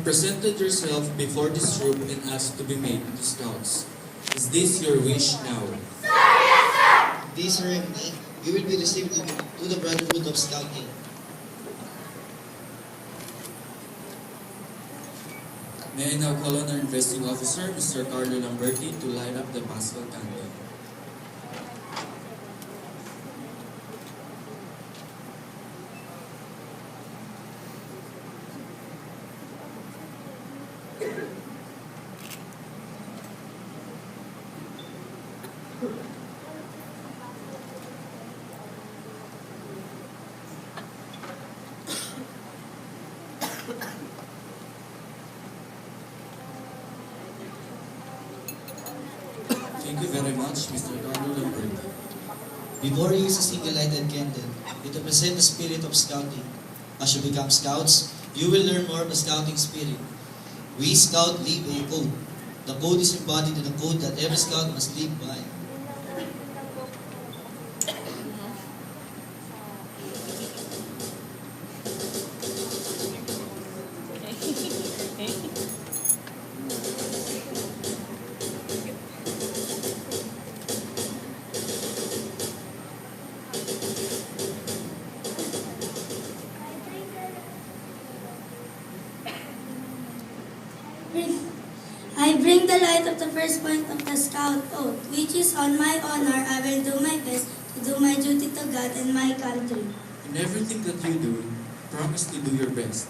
have presented yourself before this troop and asked to be made into scouts. Is this your wish now? This ceremony, you will be received to the Brotherhood of Scouting. May I now call on our investing officer, Mr. Carlo Lamberti, to light up the Paschal candle. Thank you very much, Mr. Carlo Lamberti. Before you use a single lighted candle, you represent the spirit of scouting. As you become scouts, you will learn more of the scouting spirit. We scout live a code. The code is embodied in the code that every scout must live by. I bring the light of the first point of the scout oath, which is on my honor, I will do my best to do my duty to God and my country. In everything that you do, promise to do your best.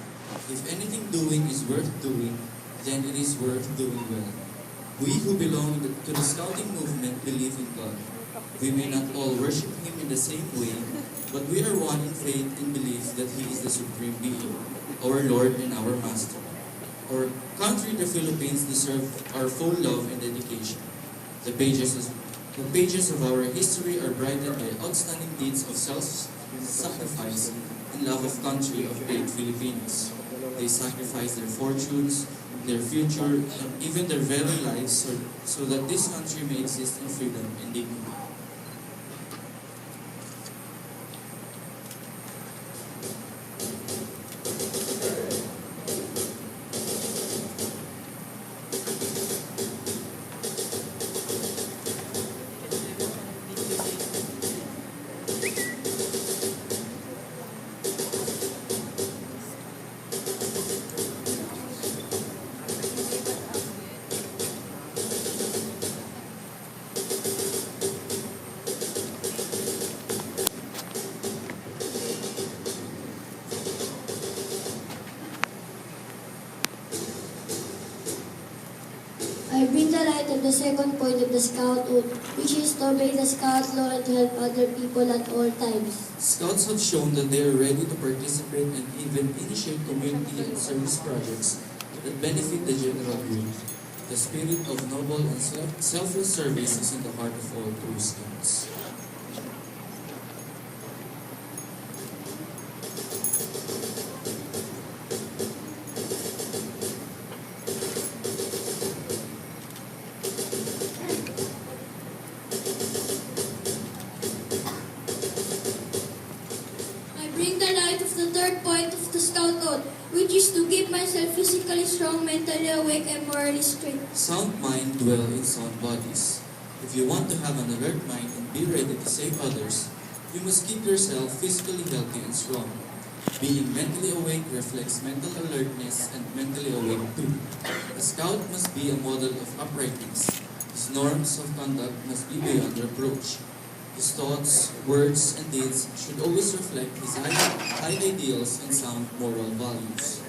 If anything doing is worth doing, then it is worth doing well. We who belong to the scouting movement believe in God. We may not all worship Him in the same way, but we are one in faith and belief that He is the supreme being, our Lord and our Master. Our country, the Philippines, deserve our full love and dedication. The pages of our history are brightened by outstanding deeds of self-sacrifice and love of country of great Filipinos. They sacrificed their fortunes, their future, and even their very lives so that this country may exist in freedom and dignity. I bring the light of the second point of the scout oath, which is to obey the scout law and to help other people at all times. Scouts have shown that they are ready to participate and even initiate community and service projects that benefit the general good. The spirit of noble and selfless service is in the heart of all true Scouts. Bring the light of the third point of the scout oath, which is to keep myself physically strong, mentally awake, and morally straight. Sound mind dwell in sound bodies. If you want to have an alert mind and be ready to save others, you must keep yourself physically healthy and strong. Being mentally awake reflects mental alertness and mentally awake too. A scout must be a model of uprightness. His norms of conduct must be beyond reproach. His thoughts, words, and deeds should always reflect his high ideals and sound moral values.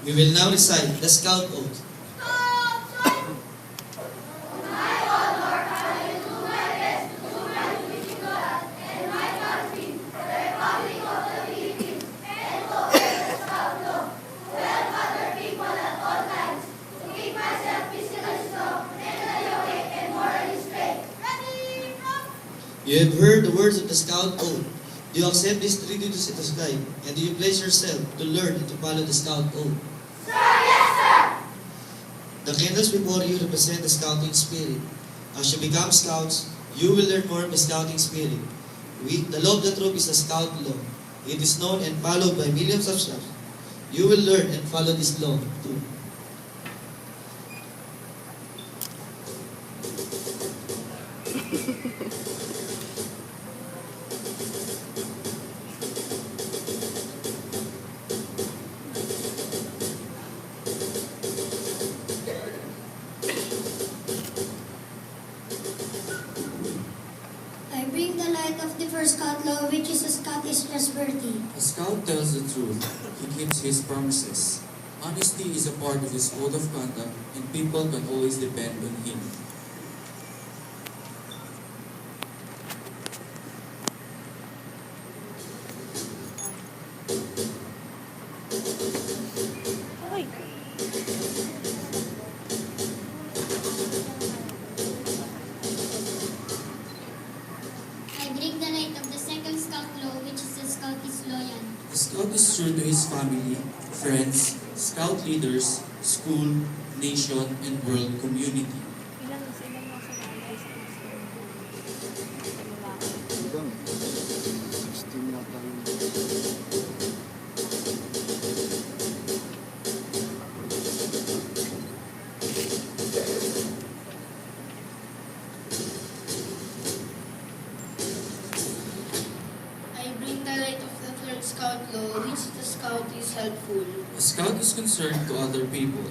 We will now recite the scout oath. You have heard the words of the Scout Oath. Do you accept this treaty to set aside? And do you pledge yourself to learn and to follow the Scout Oath? Sir, yes, sir! The candles before you represent the Scouting spirit. As you become Scouts, you will learn more of the Scouting spirit. The law of the troop is the Scout law. It is known and followed by millions of Scouts. You will learn and follow this law too. I bring the light of the first Scout law, which is a Scottish prosperity. A scout tells the truth. He keeps his promises. Honesty is a part of his code of conduct, and people can always depend on him. I bring the light of the second Scout law, which is the Scottish loyal. The scout is true to his family, friends, scout leaders, school, nation, and world community. I bring the light of the third Scout law, which the Scout is helpful. A scout is concerned to other people.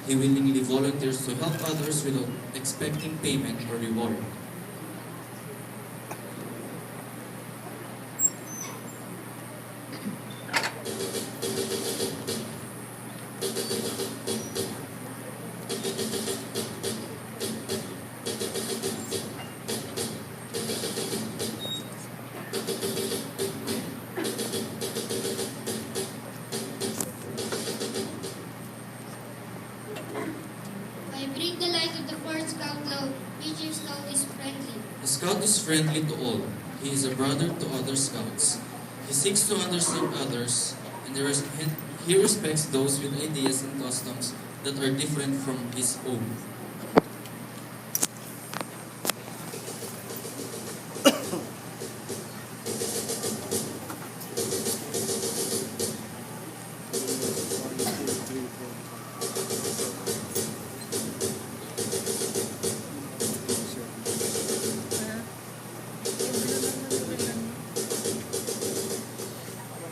He willingly volunteers to help others without expecting payment or reward. I bring the light of the fourth Scout law, which is Scout is friendly. A scout is friendly to all. He is a brother to other scouts. He seeks to understand others, and he respects those with ideas and customs that are different from his own.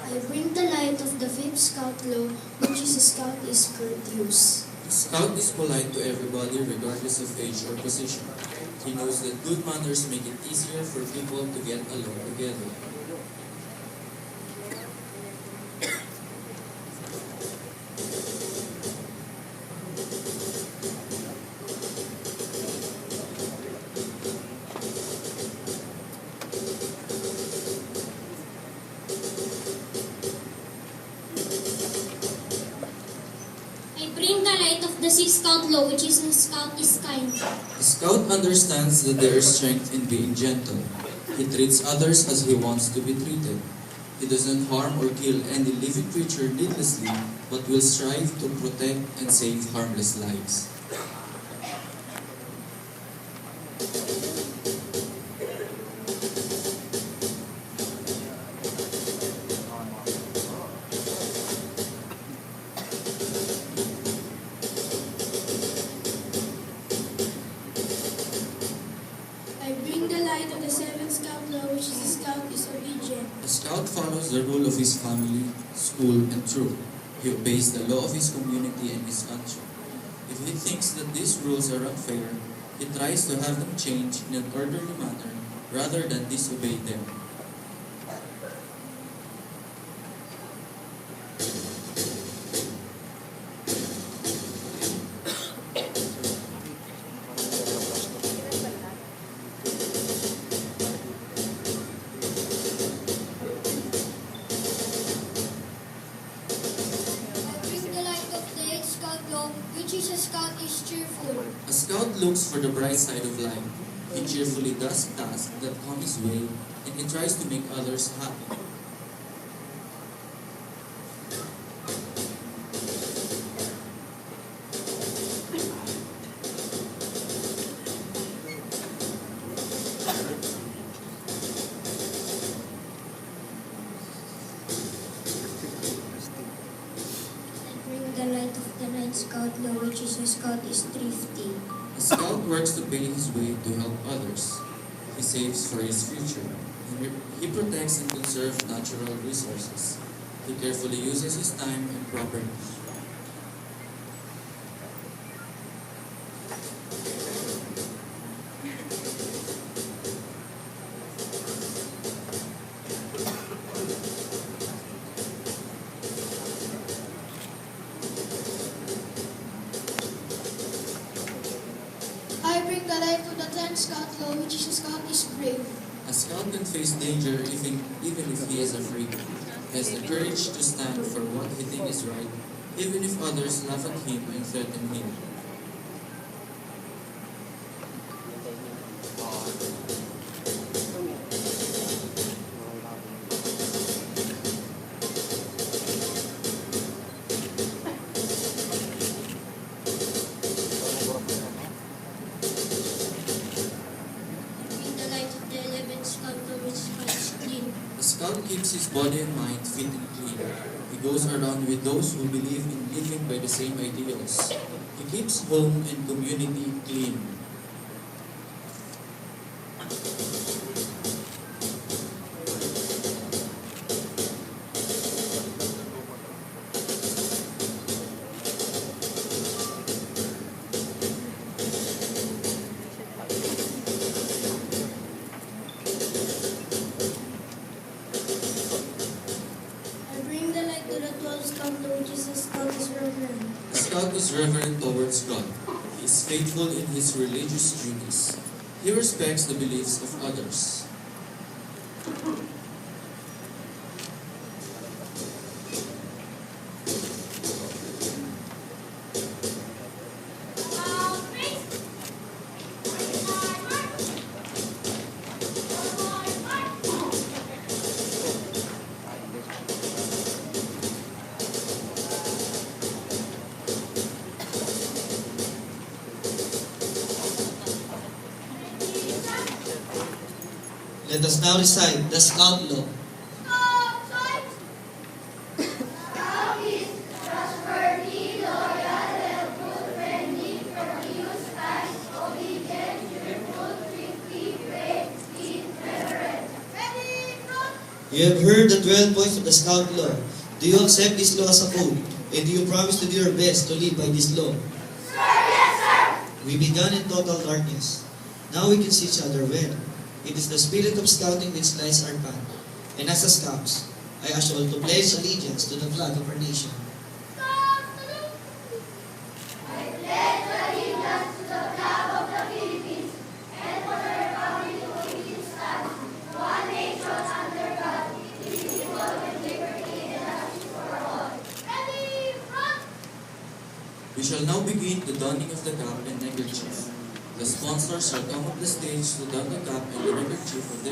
I bring the light of the fifth Scout law, which is a Scout is courteous. The scout is polite to everybody regardless of age or position. He knows that good manners make it easier for people to get along together. I bring the light of the sixth Scout law, which is a Scout is kind. The scout understands that there is strength in being gentle. He treats others as he wants to be treated. He doesn't harm or kill any living creature needlessly, but will strive to protect and save harmless lives. I bring the light of the seventh Scout law, which is the Scout is obedient. The scout follows the rule of his family, school, and troop. He obeys the law of his community and his country. If he thinks that these rules are unfair, he tries to have them changed in an orderly manner rather than disobey them. I bring the light of the eighth Scout law, which is a Scout is cheerful. A scout looks for the bright side of life. He cheerfully does tasks that come his way, and he tries to make others happy. I bring the light of the night scout law, which is a scout is thrifty. A scout works to pay his way to help others. He saves for his future. He protects and conserves natural resources. He carefully uses his time and property. I bring the light to the 10th scout law, which is a scout is brave. A scout can face danger even if he is afraid. He has the courage to stand for what he thinks is right, even if others laugh at him and threaten him. I bring the light of the 11th scout law, which is clean. The scout keeps his body and mind fit and clean. He goes around with those who believe in living by the same ideals. He keeps home and community clean. I bring the light to the 12th scout law, which is a scout is reverend. A scout is reverent towards God. He is faithful in his religious duties. He respects the beliefs of others. Let us now recite the Scout Law. You have heard the 12 points of the Scout Law. Do you accept this law as a code? And do you promise to do your best to live by this law? We began in total darkness. Now we can see each other well. It is the spirit of scouting which lights our path. And as a scouts, I ask you all to pledge allegiance to the flag of our nation. We shall now begin the donning of the cap and neckerchief. The sponsors shall come up the stage to don the cap and the neckerchief of their